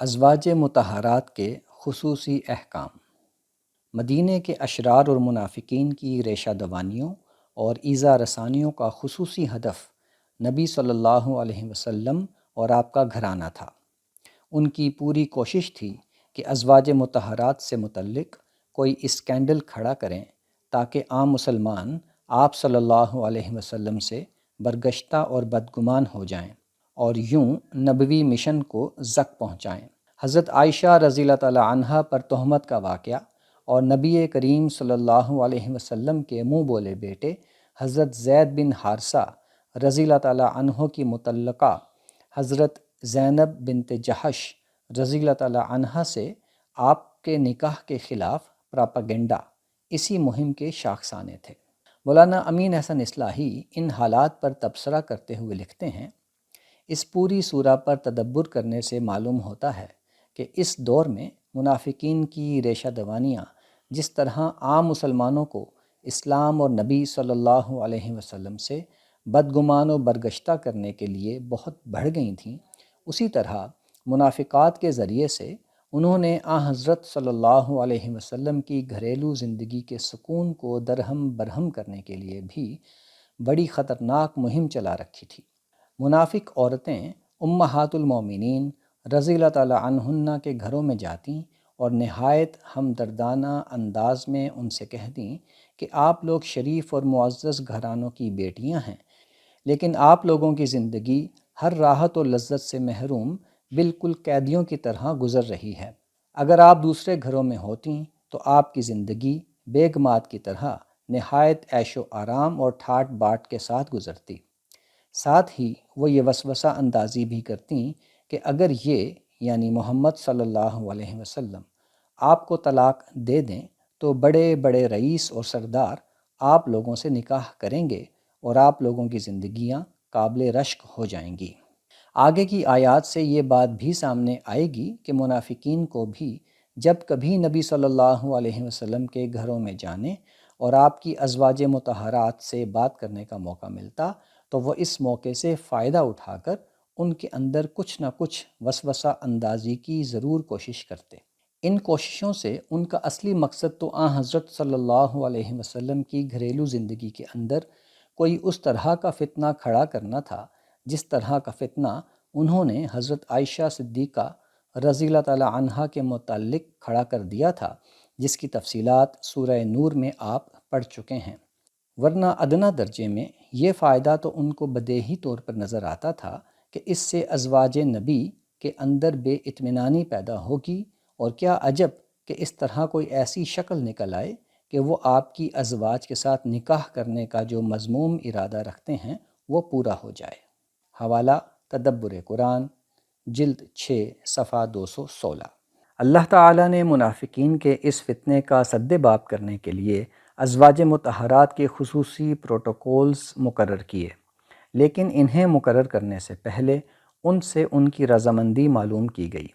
ازواج مطہرات کے خصوصی احکام۔ مدینہ کے اشرار اور منافقین کی ریشہ دوانیوں اور ایذا رسانیوں کا خصوصی ہدف نبی صلی اللہ علیہ وسلم اور آپ کا گھرانہ تھا۔ ان کی پوری کوشش تھی کہ ازواج مطہرات سے متعلق کوئی اسکینڈل کھڑا کریں تاکہ عام مسلمان آپ صلی اللہ علیہ وسلم سے برگشتہ اور بدگمان ہو جائیں اور یوں نبوی مشن کو زک پہنچائیں۔ حضرت عائشہ رضی اللہ تعالی عنہا پر تہمت کا واقعہ اور نبی کریم صلی اللہ علیہ وسلم کے منہ بولے بیٹے حضرت زید بن حارثہ رضی اللہ تعالی عنہ کی مطلقہ حضرت زینب بنت جحش رضی اللہ تعالی عنہا سے آپ کے نکاح کے خلاف پراپاگنڈا اسی مہم کے شاخسانے تھے۔ مولانا امین احسن اصلاحی ان حالات پر تبصرہ کرتے ہوئے لکھتے ہیں، اس پوری سورہ پر تدبر کرنے سے معلوم ہوتا ہے کہ اس دور میں منافقین کی ریشہ دوانیاں جس طرح عام مسلمانوں کو اسلام اور نبی صلی اللہ علیہ وسلم سے بدگمان و برگشتہ کرنے کے لیے بہت بڑھ گئی تھیں، اسی طرح منافقات کے ذریعے سے انہوں نے حضرت صلی اللہ علیہ وسلم کی گھریلو زندگی کے سکون کو درہم برہم کرنے کے لیے بھی بڑی خطرناک مہم چلا رکھی تھی۔ منافق عورتیں امہات المومنین رضی اللہ تعالی عنہن کے گھروں میں جاتیں اور نہایت ہمدردانہ انداز میں ان سے کہتیں کہ آپ لوگ شریف اور معزز گھرانوں کی بیٹیاں ہیں، لیکن آپ لوگوں کی زندگی ہر راحت و لذت سے محروم بالکل قیدیوں کی طرح گزر رہی ہے۔ اگر آپ دوسرے گھروں میں ہوتیں تو آپ کی زندگی بیگمات کی طرح نہایت عیش و آرام اور ٹھاٹ باٹ کے ساتھ گزرتی۔ ساتھ ہی وہ یہ وسوسہ اندازی بھی کرتیں کہ اگر یہ یعنی محمد صلی اللہ علیہ وسلم آپ کو طلاق دے دیں تو بڑے بڑے رئیس اور سردار آپ لوگوں سے نکاح کریں گے اور آپ لوگوں کی زندگیاں قابل رشک ہو جائیں گی۔ آگے کی آیات سے یہ بات بھی سامنے آئے گی کہ منافقین کو بھی جب کبھی نبی صلی اللہ علیہ وسلم کے گھروں میں جانے اور آپ کی ازواج مطہرات سے بات کرنے کا موقع ملتا تو وہ اس موقع سے فائدہ اٹھا کر ان کے اندر کچھ نہ کچھ وسوسہ اندازی کی ضرور کوشش کرتے۔ ان کوششوں سے ان کا اصلی مقصد تو حضرت صلی اللہ علیہ وسلم کی گھریلو زندگی کے اندر کوئی اس طرح کا فتنہ کھڑا کرنا تھا جس طرح کا فتنہ انہوں نے حضرت عائشہ صدیقہ رضی اللہ تعالی عنہا کے متعلق کھڑا کر دیا تھا، جس کی تفصیلات سورہ نور میں آپ پڑھ چکے ہیں۔ ورنہ ادنیٰ درجے میں یہ فائدہ تو ان کو بدیہی طور پر نظر آتا تھا کہ اس سے ازواج نبی کے اندر بے اطمینانی پیدا ہوگی، اور کیا عجب کہ اس طرح کوئی ایسی شکل نکل آئے کہ وہ آپ کی ازواج کے ساتھ نکاح کرنے کا جو مذموم ارادہ رکھتے ہیں وہ پورا ہو جائے۔ حوالہ تدبر قرآن جلد 6 صفحہ 216۔ اللہ تعالیٰ نے منافقین کے اس فتنے کا سد باب کرنے کے لیے ازواج مطہرات کے خصوصی پروٹوکولز مقرر کیے، لیکن انہیں مقرر کرنے سے پہلے ان سے ان کی رضامندی معلوم کی گئی۔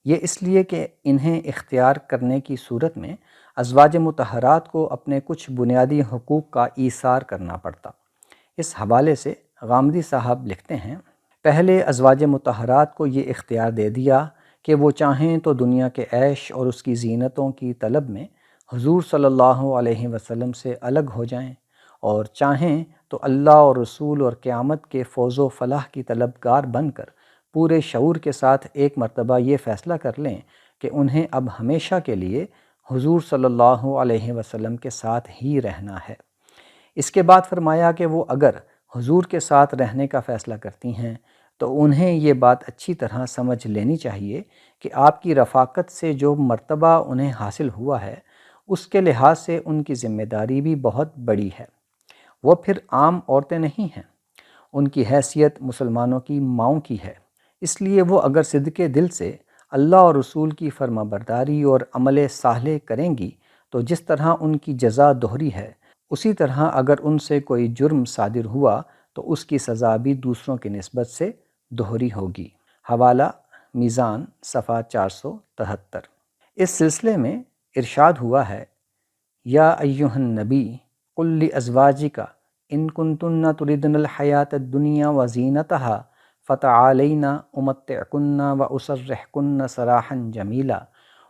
یہ اس لیے کہ انہیں اختیار کرنے کی صورت میں ازواج مطہرات کو اپنے کچھ بنیادی حقوق کا ایثار کرنا پڑتا۔ اس حوالے سے غامدی صاحب لکھتے ہیں، پہلے ازواج مطہرات کو یہ اختیار دے دیا کہ وہ چاہیں تو دنیا کے عیش اور اس کی زینتوں کی طلب میں حضور صلی اللہ علیہ وسلم سے الگ ہو جائیں، اور چاہیں تو اللہ اور رسول اور قیامت کے فوز و فلاح کی طلبگار بن کر پورے شعور کے ساتھ ایک مرتبہ یہ فیصلہ کر لیں کہ انہیں اب ہمیشہ کے لیے حضور صلی اللہ علیہ وسلم کے ساتھ ہی رہنا ہے۔ اس کے بعد فرمایا کہ وہ اگر حضور کے ساتھ رہنے کا فیصلہ کرتی ہیں تو انہیں یہ بات اچھی طرح سمجھ لینی چاہیے کہ آپ کی رفاقت سے جو مرتبہ انہیں حاصل ہوا ہے اس کے لحاظ سے ان کی ذمہ داری بھی بہت بڑی ہے۔ وہ پھر عام عورتیں نہیں ہیں، ان کی حیثیت مسلمانوں کی ماؤں کی ہے، اس لیے وہ اگر صدقے دل سے اللہ اور رسول کی فرما برداری اور عمل صالح کریں گی تو جس طرح ان کی جزا دوہری ہے، اسی طرح اگر ان سے کوئی جرم صادر ہوا تو اس کی سزا بھی دوسروں کی نسبت سے دوہری ہوگی۔ حوالہ میزان صفحہ 473۔ اس سلسلے میں ارشاد ہوا ہے، یا ایھا النبی قل لازواجک ان کنتن تردن الحیاۃ الدنیا وزینتہا فتعالینا امتعکن واسرحکن سراحا جمیلا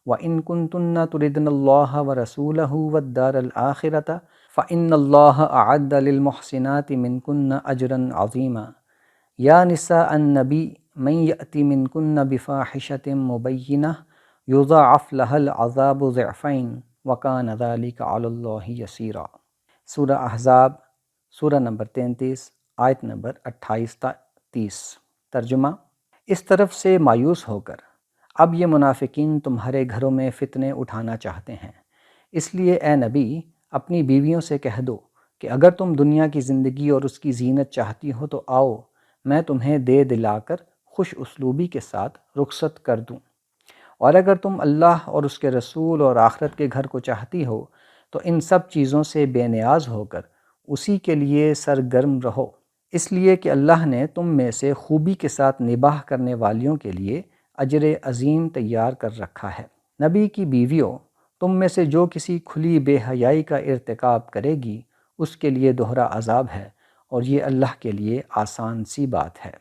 وان کنتن تردن اللہ ورسولہ والدار الآخرۃ فإن اللہ اعد للمحسنات منکن اجرا عظیما یا نساء النبی من یأت منکن بفاحشۃ مبینہ یضاعف لها العذاب ضعفین وکان ذلک علی اللہ یسیرا۔ سورہ احزاب سورہ نمبر 33 آیت نمبر 28 تا 30۔ ترجمہ: اس طرف سے مایوس ہو کر اب یہ منافقین تمہارے گھروں میں فتنے اٹھانا چاہتے ہیں، اس لیے اے نبی اپنی بیویوں سے کہہ دو کہ اگر تم دنیا کی زندگی اور اس کی زینت چاہتی ہو تو آؤ، میں تمہیں دے دلا کر خوش اسلوبی کے ساتھ رخصت کر دوں، اور اگر تم اللہ اور اس کے رسول اور آخرت کے گھر کو چاہتی ہو تو ان سب چیزوں سے بے نیاز ہو کر اسی کے لیے سرگرم رہو، اس لیے کہ اللہ نے تم میں سے خوبی کے ساتھ نباہ کرنے والیوں کے لیے اجر عظیم تیار کر رکھا ہے۔ نبی کی بیویوں، تم میں سے جو کسی کھلی بے حیائی کا ارتکاب کرے گی اس کے لیے دوہرا عذاب ہے، اور یہ اللہ کے لیے آسان سی بات ہے۔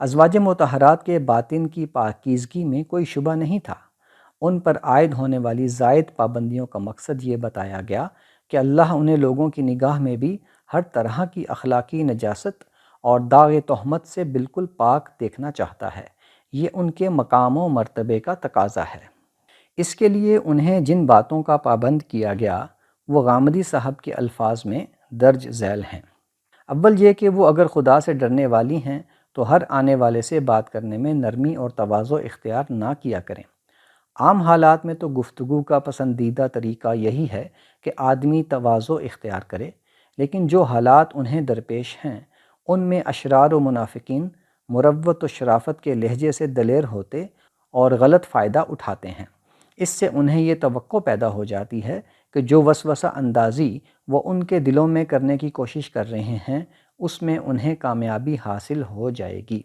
ازواج مطہرات کے باطن کی پاکیزگی میں کوئی شبہ نہیں تھا۔ ان پر عائد ہونے والی زائد پابندیوں کا مقصد یہ بتایا گیا کہ اللہ انہیں لوگوں کی نگاہ میں بھی ہر طرح کی اخلاقی نجاست اور داغ تہمت سے بالکل پاک دیکھنا چاہتا ہے۔ یہ ان کے مقام و مرتبے کا تقاضا ہے۔ اس کے لیے انہیں جن باتوں کا پابند کیا گیا وہ غامدی صاحب کے الفاظ میں درج ذیل ہیں۔ اول یہ کہ وہ اگر خدا سے ڈرنے والی ہیں تو ہر آنے والے سے بات کرنے میں نرمی اور تواضع اختیار نہ کیا کریں۔ عام حالات میں تو گفتگو کا پسندیدہ طریقہ یہی ہے کہ آدمی تواضع اختیار کرے، لیکن جو حالات انہیں درپیش ہیں ان میں اشرار و منافقین مروت و شرافت کے لہجے سے دلیر ہوتے اور غلط فائدہ اٹھاتے ہیں۔ اس سے انہیں یہ توقع پیدا ہو جاتی ہے کہ جو وسوسہ اندازی وہ ان کے دلوں میں کرنے کی کوشش کر رہے ہیں اس میں انہیں کامیابی حاصل ہو جائے گی۔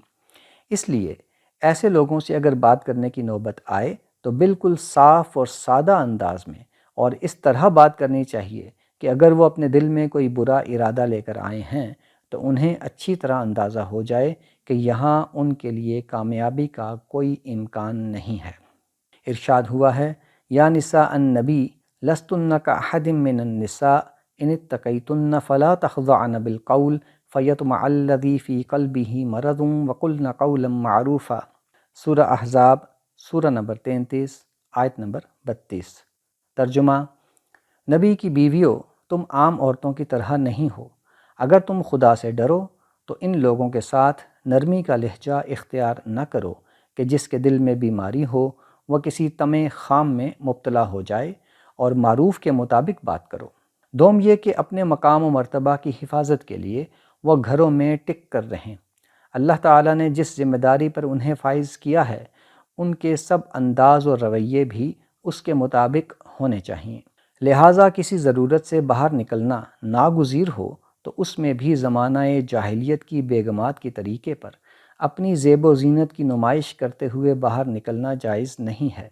اس لیے ایسے لوگوں سے اگر بات کرنے کی نوبت آئے تو بالکل صاف اور سادہ انداز میں اور اس طرح بات کرنی چاہیے کہ اگر وہ اپنے دل میں کوئی برا ارادہ لے کر آئے ہیں تو انہیں اچھی طرح اندازہ ہو جائے کہ یہاں ان کے لیے کامیابی کا کوئی امکان نہیں ہے۔ ارشاد ہوا ہے، یا نساء النبی لستن کاحد من النساء ان اتقیتن فلا تخضعن بالقول فیطمع الذی فی قلبہ مرض وقلن قولا معروفا۔ سورہ احزاب سورہ نمبر 33 آیت نمبر 32۔ ترجمہ: نبی کی بیویوں، تم عام عورتوں کی طرح نہیں ہو۔ اگر تم خدا سے ڈرو تو ان لوگوں کے ساتھ نرمی کا لہجہ اختیار نہ کرو کہ جس کے دل میں بیماری ہو وہ کسی طمع خام میں مبتلا ہو جائے، اور معروف کے مطابق بات کرو۔ دوم یہ کہ اپنے مقام و مرتبہ کی حفاظت کے لیے وہ گھروں میں ٹک کر رہیں۔ اللہ تعالیٰ نے جس ذمہ داری پر انہیں فائز کیا ہے ان کے سب انداز و رویے بھی اس کے مطابق ہونے چاہیے۔ لہٰذا کسی ضرورت سے باہر نکلنا ناگزیر ہو تو اس میں بھی زمانہ جاہلیت کی بیگمات کے طریقے پر اپنی زیب و زینت کی نمائش کرتے ہوئے باہر نکلنا جائز نہیں ہے۔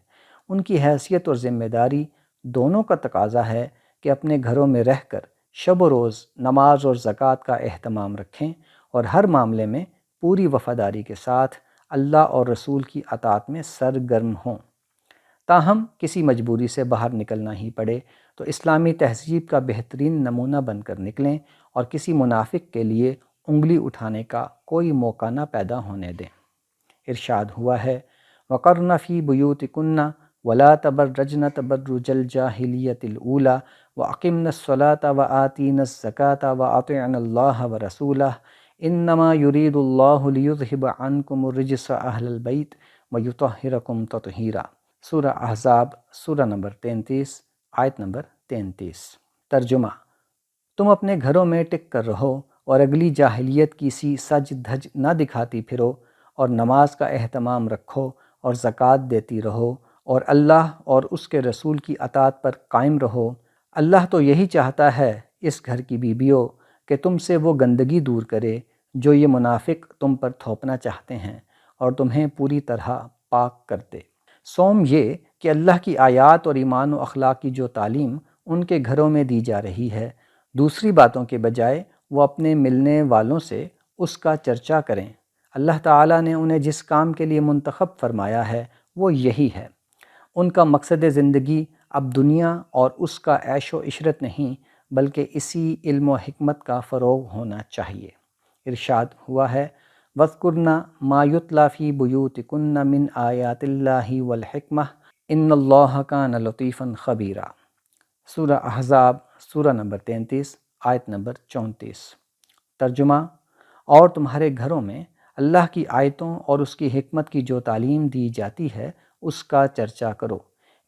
ان کی حیثیت اور ذمہ داری دونوں کا تقاضا ہے کہ اپنے گھروں میں رہ کر شب و روز نماز اور زکوٰۃ کا اہتمام رکھیں اور ہر معاملے میں پوری وفاداری کے ساتھ اللہ اور رسول کی اطاعت میں سرگرم ہوں۔ تاہم کسی مجبوری سے باہر نکلنا ہی پڑے تو اسلامی تہذیب کا بہترین نمونہ بن کر نکلیں اور کسی منافق کے لیے انگلی اٹھانے کا کوئی موقع نہ پیدا ہونے دیں۔ ارشاد ہوا ہے، وَقَرْنَ فِي بُيُوتِكُنَّ وَلَا تَبَرَّجْنَ تَبَرُّجَ الْجَاهِلِيَّةِ الْأُولَىٰ وَأَقِمْنَ الصَّلَاةَ وَآتِينَ الزَّكَاةَ وَأَطِعْنَ اللَّهَ وَرَسُولَهُ إِنَّمَا يُرِيدُ اللَّهُ لِيُذْهِبَ عَنْكُمُ الرِّجْسَ أَهْلَ الْبَيْتِ وَيُطَهِّرَكُمْ تَطْهِيرًا۔ سورہ احزاب سورہ نمبر 33 آیت نمبر 33۔ ترجمہ: تم اپنے گھروں میں ٹک کر رہو اور اگلی جاہلیت کی سی سج دھج نہ دکھاتی پھرو، اور نماز کا اہتمام رکھو اور زکوٰۃ دیتی رہو، اور اللہ اور اس کے رسول کی اطاعت پر قائم رہو۔ اللہ تو یہی چاہتا ہے اس گھر کی بیویوں کہ تم سے وہ گندگی دور کرے جو یہ منافق تم پر تھوپنا چاہتے ہیں، اور تمہیں پوری طرح پاک کر دے۔ سوم یہ کہ اللہ کی آیات اور ایمان و اخلاق کی جو تعلیم ان کے گھروں میں دی جا رہی ہے، دوسری باتوں کے بجائے وہ اپنے ملنے والوں سے اس کا چرچا کریں۔ اللہ تعالیٰ نے انہیں جس کام کے لیے منتخب فرمایا ہے وہ یہی ہے۔ ان کا مقصد زندگی اب دنیا اور اس کا عیش و عشرت نہیں بلکہ اسی علم و حکمت کا فروغ ہونا چاہیے۔ ارشاد ہوا ہے وَاذْكُرْنَ مَا يُتْلَى فِي بُيُوتِكُنَّ مِنْ آیَاتِ اللہِ وَالْحِکْمَةِ إِنَّ اللّٰهَ كَانَ لَطِیفًا خَبِیرًا۔ سورہ احزاب سورہ نمبر 33 آیت نمبر 34۔ ترجمہ، اور تمہارے گھروں میں اللہ کی آیتوں اور اس کی حکمت کی جو تعلیم دی جاتی ہے اس کا چرچا کرو،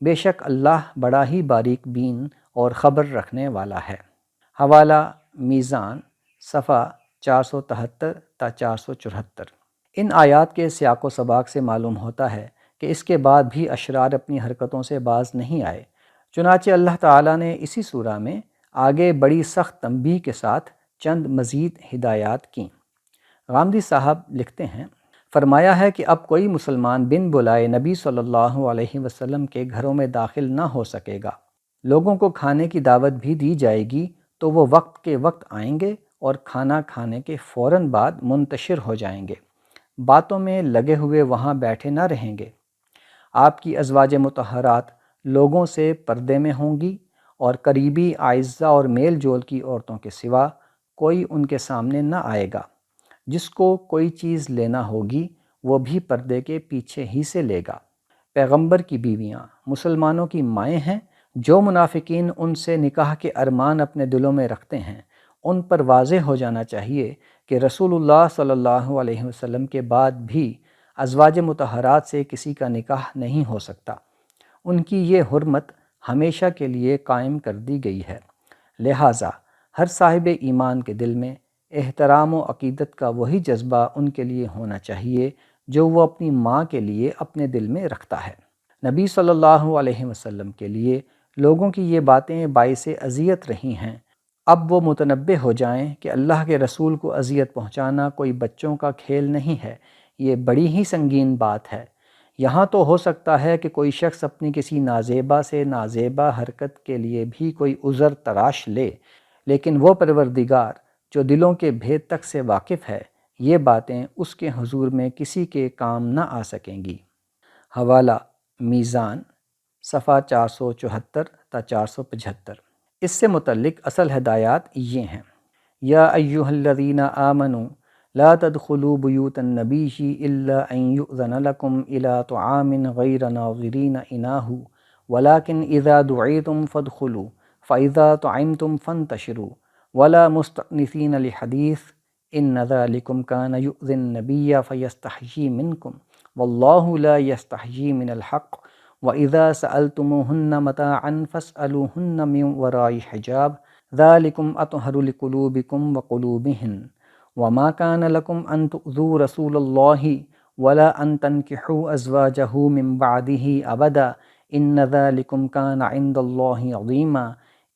بے شک اللہ بڑا ہی باریک بین اور خبر رکھنے والا ہے۔ حوالہ میزان صفحہ 473 تا 474۔ ان آیات کے سیاق و سباق سے معلوم ہوتا ہے کہ اس کے بعد بھی اشرار اپنی حرکتوں سے باز نہیں آئے، چنانچہ اللہ تعالیٰ نے اسی سورہ میں آگے بڑی سخت تنبیہ کے ساتھ چند مزید ہدایات کیں۔ غامدی صاحب لکھتے ہیں، فرمایا ہے کہ اب کوئی مسلمان بن بلائے نبی صلی اللہ علیہ وسلم کے گھروں میں داخل نہ ہو سکے گا۔ لوگوں کو کھانے کی دعوت بھی دی جائے گی تو وہ وقت کے وقت آئیں گے اور کھانا کھانے کے فوراً بعد منتشر ہو جائیں گے، باتوں میں لگے ہوئے وہاں بیٹھے نہ رہیں گے۔ آپ کی ازواج مطہرات لوگوں سے پردے میں ہوں گی اور قریبی اعزہ اور میل جول کی عورتوں کے سوا کوئی ان کے سامنے نہ آئے گا۔ جس کو کوئی چیز لینا ہوگی وہ بھی پردے کے پیچھے ہی سے لے گا۔ پیغمبر کی بیویاں مسلمانوں کی مائیں ہیں۔ جو منافقین ان سے نکاح کے ارمان اپنے دلوں میں رکھتے ہیں ان پر واضح ہو جانا چاہیے کہ رسول اللہ صلی اللہ علیہ وسلم کے بعد بھی ازواج مطہرات سے کسی کا نکاح نہیں ہو سکتا۔ ان کی یہ حرمت ہمیشہ کے لیے قائم کر دی گئی ہے، لہٰذا ہر صاحب ایمان کے دل میں احترام و عقیدت کا وہی جذبہ ان کے لیے ہونا چاہیے جو وہ اپنی ماں کے لیے اپنے دل میں رکھتا ہے۔ نبی صلی اللہ علیہ وسلم کے لیے لوگوں کی یہ باتیں باعث اذیت رہی ہیں، اب وہ متنبہ ہو جائیں کہ اللہ کے رسول کو اذیت پہنچانا کوئی بچوں کا کھیل نہیں ہے، یہ بڑی ہی سنگین بات ہے۔ یہاں تو ہو سکتا ہے کہ کوئی شخص اپنی کسی نازیبا سے نازیبا حرکت کے لیے بھی کوئی عذر تراش لے، لیکن وہ پروردگار جو دلوں کے بھید تک سے واقف ہے، یہ باتیں اس کے حضور میں کسی کے کام نہ آ سکیں گی۔ حوالہ میزان صفحہ 474 تا 475۔ اس سے متعلق اصل ہدایات یہ ہیں: یا ایھا الذین آمنوا لا تدخلوا بیوت النبی الا ان یؤذن لکم الی طعام غیر ناظرین اناہ ولکن اذا دعیتم فادخلوا فاذا طعمتم فانتشروا ولا مستأنسین لحدیث ان ذلکم کان یؤذی النبی فیستحیی منکم واللہ لا یستحیی من الحق وَإِذَا سَأَلْتُمُوهُنَّ مَتَاعًا فَاسْأَلُوهُنَّ مِنْ وَرَاءِ حِجَابٍ ذَلِكُمْ أَطْهَرُ لِقُلُوبِكُمْ وَقُلُوبِهِنْ وَمَا كَانَ لَكُمْ أَن تُؤْذُوا رَسُولَ اللَّهِ وَلَا أَن تَنكِحُوا أَزْوَاجَهُ مِنْ بَعْدِهِ أَبَدًا إِنَّ ذَلِكُمْ كَانَ عِندَ اللَّهِ عَظِيمًا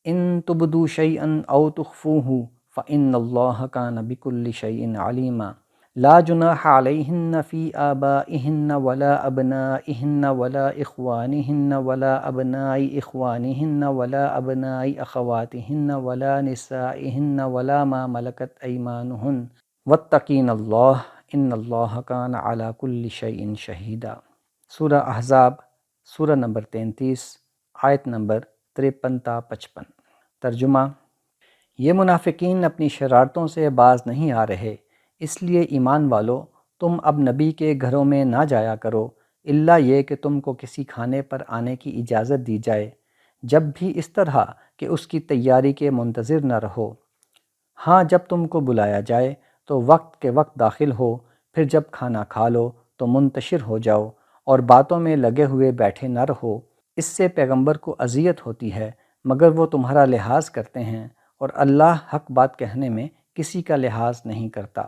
إِن تُبْدُوا شَيْئًا أَوْ تُخْفُوهُ فَإِنَّ اللَّهَ كَانَ بِكُلِّ شَيْءٍ عَلِيمًا لا جناح علیہن فی آبائہن ولا ابنائہن ولا اخوانہن ولا ابناء اخوانہن ولا ابناء اخواتہن ولا نسائہن ولا ما ملکت ایمانہن واتقین اللہ ان اللہ کان علی کل شیء شہیدا۔ سورہ احزاب سورہ نمبر 33 آیت نمبر 53 تا 55۔ ترجمہ، یہ منافقین اپنی شرارتوں سے باز نہیں آ رہے، اس لیے ایمان والو تم اب نبی کے گھروں میں نہ جایا کرو الا یہ کہ تم کو کسی کھانے پر آنے کی اجازت دی جائے، جب بھی اس طرح کہ اس کی تیاری کے منتظر نہ رہو۔ ہاں، جب تم کو بلایا جائے تو وقت کے وقت داخل ہو، پھر جب کھانا کھا لو تو منتشر ہو جاؤ اور باتوں میں لگے ہوئے بیٹھے نہ رہو۔ اس سے پیغمبر کو اذیت ہوتی ہے مگر وہ تمہارا لحاظ کرتے ہیں اور اللہ حق بات کہنے میں کسی کا لحاظ نہیں کرتا۔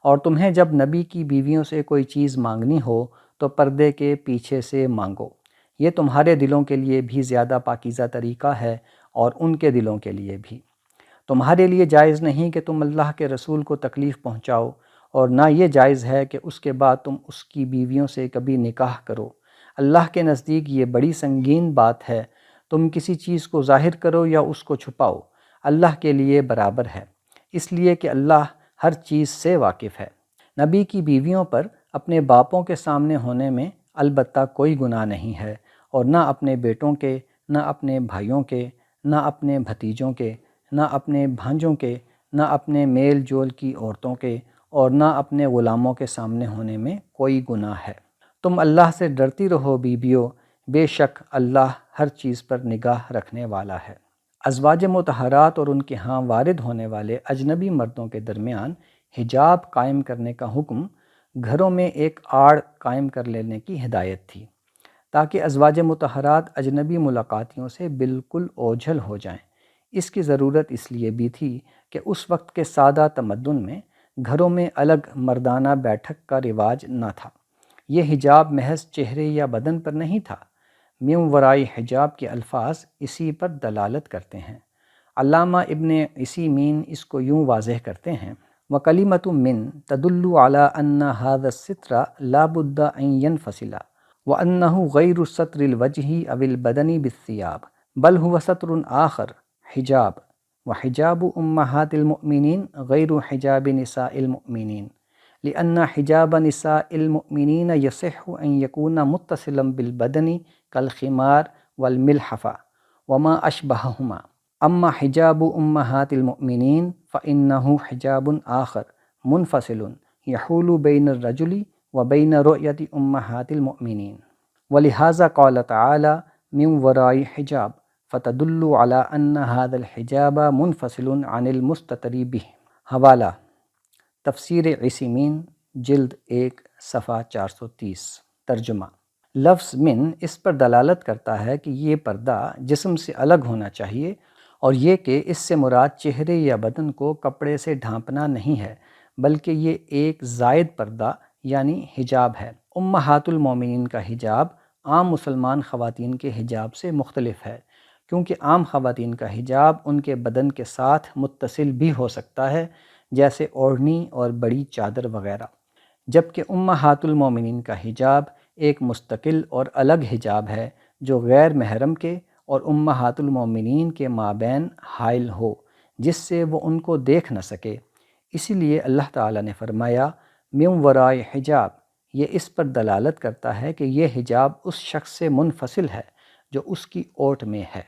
اور تمہیں جب نبی کی بیویوں سے کوئی چیز مانگنی ہو تو پردے کے پیچھے سے مانگو، یہ تمہارے دلوں کے لیے بھی زیادہ پاکیزہ طریقہ ہے اور ان کے دلوں کے لیے بھی۔ تمہارے لیے جائز نہیں کہ تم اللہ کے رسول کو تکلیف پہنچاؤ، اور نہ یہ جائز ہے کہ اس کے بعد تم اس کی بیویوں سے کبھی نکاح کرو۔ اللہ کے نزدیک یہ بڑی سنگین بات ہے، تم کسی چیز کو ظاہر کرو یا اس کو چھپاؤ، اللہ کے لیے برابر ہے، اس لیے کہ اللہ ہر چیز سے واقف ہے۔ نبی کی بیویوں پر اپنے باپوں کے سامنے ہونے میں البتہ کوئی گناہ نہیں ہے، اور نہ اپنے بیٹوں کے، نہ اپنے بھائیوں کے، نہ اپنے بھتیجوں کے، نہ اپنے بھانجوں کے، نہ اپنے میل جول کی عورتوں کے، اور نہ اپنے غلاموں کے سامنے ہونے میں کوئی گناہ ہے۔ تم اللہ سے ڈرتی رہو بیویو، بے شک اللہ ہر چیز پر نگاہ رکھنے والا ہے۔ ازواج مطہرات اور ان کے ہاں وارد ہونے والے اجنبی مردوں کے درمیان حجاب قائم کرنے کا حکم گھروں میں ایک آڑ قائم کر لینے کی ہدایت تھی، تاکہ ازواج مطہرات اجنبی ملاقاتیوں سے بالکل اوجھل ہو جائیں۔ اس کی ضرورت اس لیے بھی تھی کہ اس وقت کے سادہ تمدن میں گھروں میں الگ مردانہ بیٹھک کا رواج نہ تھا۔ یہ حجاب محض چہرے یا بدن پر نہیں تھا۔ من ورائی حجاب کے الفاظ اسی پر دلالت کرتے ہیں۔ علامہ ابن عثیمین اس کو یوں واضح کرتے ہیں: وَكَلِمَةٌ مِّن تَدُلُّ عَلَىٰ أَنَّ هَذَا السِّتْرَ لَا بُدَّ أَن يَنْفَصِلَ وَأَنَّهُ غَيْرُ سَتْرِ الْوَجْهِ أَوِ الْبَدَنِ بِالثِّيَابِ بل هو سطر آخر حجاب، وحجاب أمهات المؤمنين غير حجاب نساء المؤمنين، لأن حجاب نساء المؤمنين يصح أن يكون متصلا بالبدن كالخمار والملحفة وما أشبههما، أما حجاب أمهات المؤمنين فإنه حجاب آخر منفصل يحول بين الرجل وبين رؤية أمهات المؤمنين، ولهذا قال تعالى من وراء حجاب فتدل على أن هذا الحجاب منفصل عن المستتر به۔ حوالہ: تفسیر عثیمین جلد 1 صفحہ 430۔ ترجمہ: لفظ من اس پر دلالت کرتا ہے کہ یہ پردہ جسم سے الگ ہونا چاہیے، اور یہ کہ اس سے مراد چہرے یا بدن کو کپڑے سے ڈھانپنا نہیں ہے، بلکہ یہ ایک زائد پردہ یعنی حجاب ہے۔ امہات المومنین کا حجاب عام مسلمان خواتین کے حجاب سے مختلف ہے، کیونکہ عام خواتین کا حجاب ان کے بدن کے ساتھ متصل بھی ہو سکتا ہے، جیسے اوڑھنی اور بڑی چادر وغیرہ، جبکہ امہات المومنین کا حجاب ایک مستقل اور الگ حجاب ہے جو غیر محرم کے اور امہات المومنین کے مابین حائل ہو، جس سے وہ ان کو دیکھ نہ سکے۔ اسی لیے اللہ تعالیٰ نے فرمایا من وراء حجاب۔ یہ اس پر دلالت کرتا ہے کہ یہ حجاب اس شخص سے منفصل ہے جو اس کی اوٹ میں ہے۔